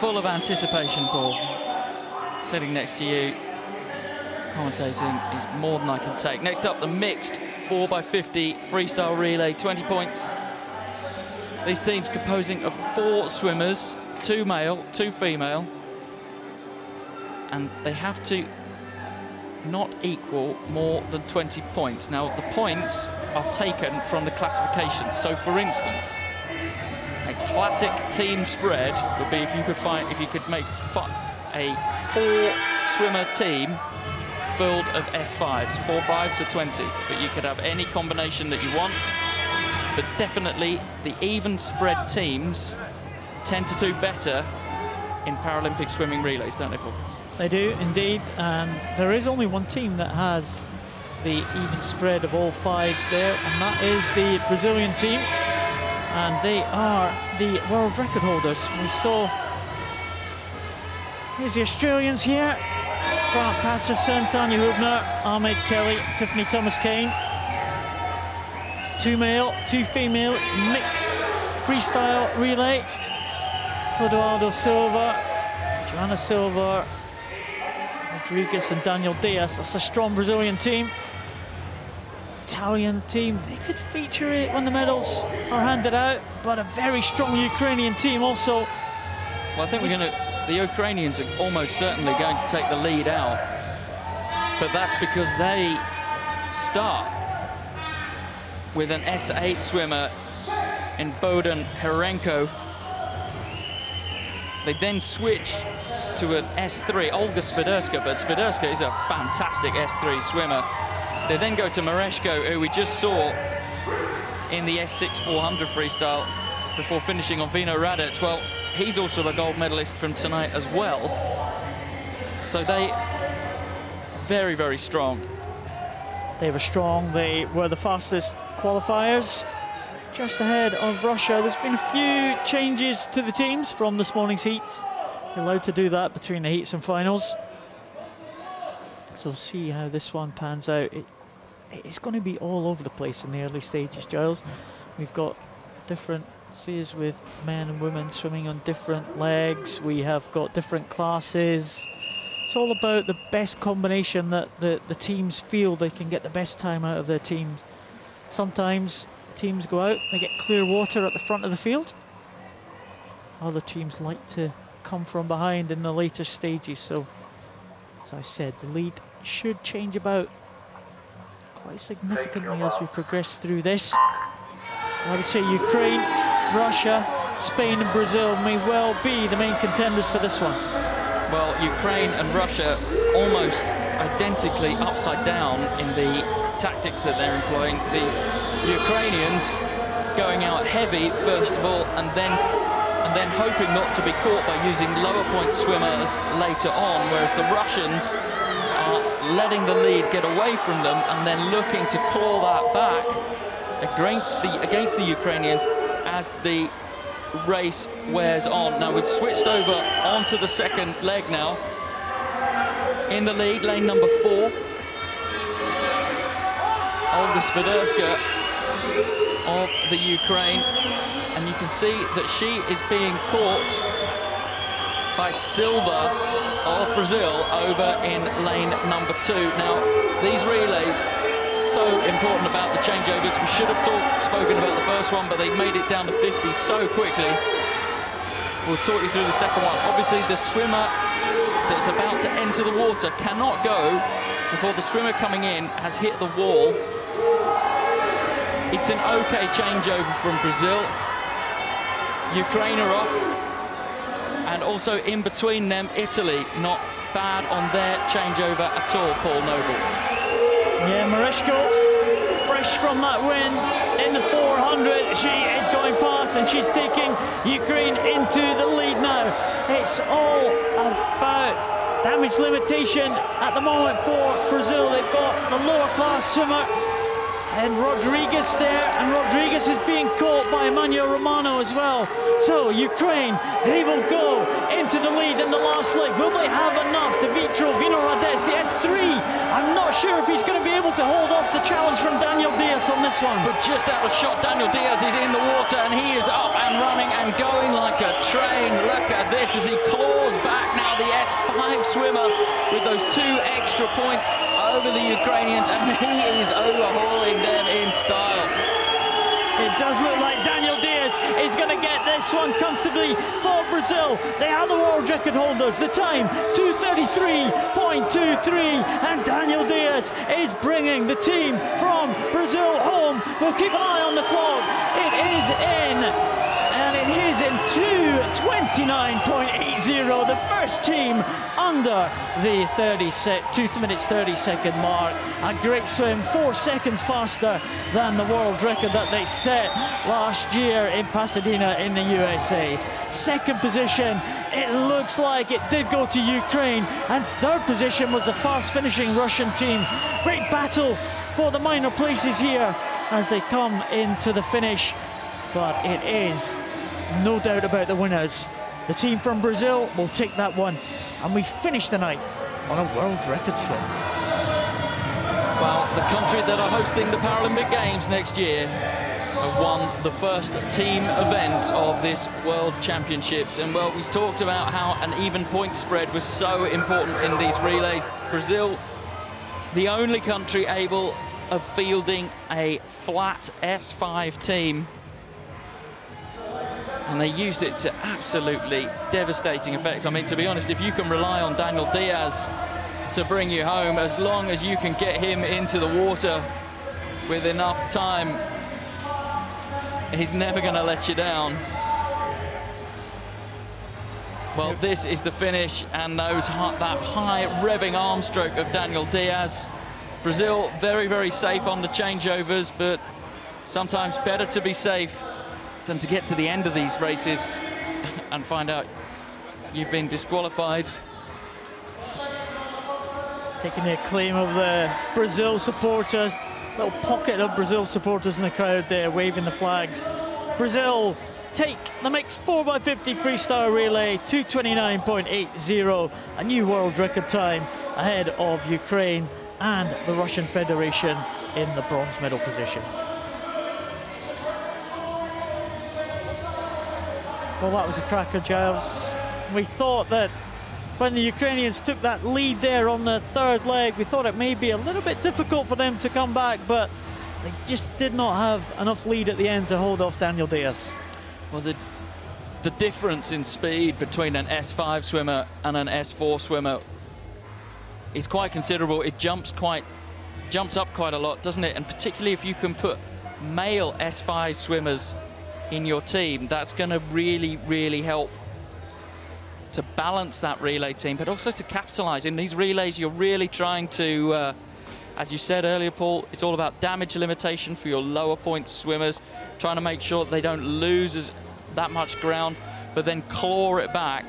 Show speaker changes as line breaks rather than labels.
full of anticipation, Paul. Sitting next to you, commentating is more than I can take. Next up, the mixed 4x50 freestyle relay, 20 points. These teams composing of 4 swimmers, 2 male, 2 female, and they have to not equal more than 20 points. Now, the points are taken from the classifications. So, for instance, a classic team spread would be if you could make a 4-swimmer team filled of S5s. 4 5s are 20, but you could have any combination that you want. But definitely the even spread teams tend to do better in Paralympic swimming relays, don't they, Paul?
They do indeed, and there is only one team that has the even spread of all 5s there, and that is the Brazilian team, and they are the world record holders. We saw, here's the Australians here, Grant Patterson, Tanya Hubner, Ahmed Kelly, Tiffany Thomas-Kane. 2 male, 2 female, it's mixed freestyle relay. Clodoaldo Silva, Joanna Silva, Rodriguez and Daniel Diaz. That's a strong Brazilian team. Italian team, they could feature it when the medals are handed out, but a very strong Ukrainian team also.
Well, I think the Ukrainians are almost certainly going to take the lead out, but that's because they start with an S8 swimmer in Bohdan Herenko. They then switch to an S3, Olga Swiderska, but Swiderska is a fantastic S3 swimmer. They then go to Mareshko, who we just saw in the S6 400 freestyle before finishing on Vino Radec. Well, he's also the gold medalist from tonight as well. So they very, very strong.
They were strong. They were the fastest qualifiers, just ahead of Russia. There's been a few changes to the teams from this morning's heats. You're allowed to do that between the heats and finals. So we'll see how this one pans out. It's going to be all over the place in the early stages, Giles. We've got differences with men and women swimming on different legs. We have got different classes. It's all about the best combination that the teams feel they can get the best time out of their teams. Sometimes teams go out, they get clear water at the front of the field. Other teams like to come from behind in the later stages. So, as I said, the lead should change about quite significantly as we progress through this. I would say Ukraine, Russia, Spain and Brazil may well be the main contenders for this one.
Well, Ukraine and Russia almost identically upside down in the tactics that they're employing. The Ukrainians going out heavy first of all, and then hoping not to be caught by using lower point swimmers later on, whereas the Russians are letting the lead get away from them and then looking to claw that back against the Ukrainians as the race wears on. Now we've switched over onto the second leg now. In the lead, lane number 4, Olga Swiderska of the Ukraine, and you can see that she is being caught by Silva of Brazil over in lane number 2. Now these relays, so important about the changeovers. We should have spoken about the first one, but they've made it down to 50 so quickly. We'll talk you through the second one. Obviously, the swimmer that's about to enter the water cannot go before the swimmer coming in has hit the wall. It's an okay changeover from Brazil. Ukraine are off. And also in between them, Italy, not bad on their changeover at all, Paul Noble.
Yeah, Mareshko, fresh from that win in the 400, she is going past and she's taking Ukraine into the lead now. It's all about damage limitation at the moment for Brazil. They've got the lower class swimmer and Rodriguez there, and Rodriguez is being caught by Emmanuel Romano as well. So Ukraine, they will go into the lead in the last leg. Will they have enough to beat Vino Radec, the S3? I'm not sure if he's going to be able to hold off the challenge from Daniel Diaz on this one.
But just out of shot, Daniel Diaz is in the water and he is up and running and going like a train. Look at this as he claws back now the S5 swimmer with those 2 extra points over the Ukrainians, and he is overhauling them in style.
It does look like Daniel Diaz is going to get this one comfortably for Brazil. They are the world record holders. The time, 2:33.23, and Daniel Diaz is bringing the team from Brazil home. We'll keep an eye on the clock. It is in, and it is in 2:29.80, the first team under the 2 minutes 30-second mark. A great swim, 4 seconds faster than the world record that they set last year in Pasadena in the USA. Second position, it looks like it did go to Ukraine, and third position was the fast finishing Russian team. Great battle for the minor places here as they come into the finish, but it is no doubt about the winners. The team from Brazil will take that one, and we finish the night on a world record swim.
Well, the country that are hosting the Paralympic Games next year have won the first team event of this World Championships. And well, we talked about how an even point spread was so important in these relays. Brazil, the only country able of fielding a flat S5 team. And they used it to absolutely devastating effect. I mean, to be honest, if you can rely on Daniel Diaz to bring you home, as long as you can get him into the water with enough time, he's never going to let you down. Well, this is the finish, and that high revving arm stroke of Daniel Diaz. Brazil very, very safe on the changeovers, but sometimes better to be safe than to get to the end of these races and find out you've been disqualified.
Taking the acclaim of the Brazil supporters, little pocket of Brazil supporters in the crowd there waving the flags. Brazil take the mixed 4x50 freestyle relay, 2:29.80, a new world record time ahead of Ukraine and the Russian Federation in the bronze medal position. Well, that was a cracker, Giles. We thought that when the Ukrainians took that lead there on the third leg, we thought it may be a little bit difficult for them to come back, but they just did not have enough lead at the end to hold off Daniel Diaz.
Well, the difference in speed between an S5 swimmer and an S4 swimmer is quite considerable. It jumps up quite a lot, doesn't it? And particularly if you can put male S5 swimmers in your team, that's going to really, really help to balance that relay team, but also to capitalize. In these relays, you're really trying to, as you said earlier, Paul, it's all about damage limitation for your lower point swimmers, trying to make sure that they don't lose that much ground, but then claw it back